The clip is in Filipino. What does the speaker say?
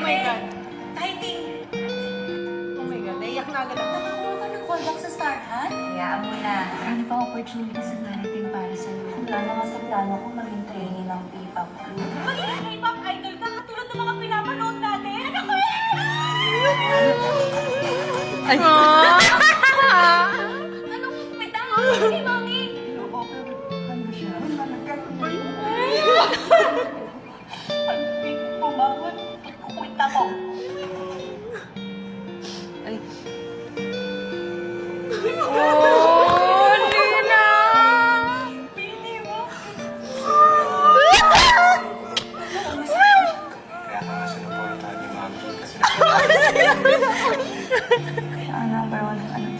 my God. Fighting. Oh my God, naiyak na agad ako. Nakakuha ka ng callback sa Star Hunt? Hayaan mo na. Ano pang opportunities na darating para sa'yo? Wala naman sa plano ko maging trainee ng P-pop group. Maging K-pop idol ka katulad ng mga pinapanood natin? Ano ko Ay! Anong hospital? Sige, mami! Ano siya? Pag-pink bumangon, kukwit ako. Ay! Oh, Lina! Pili mo. Kaya nga sinuportahan ni Mami kasi Kaya number one fan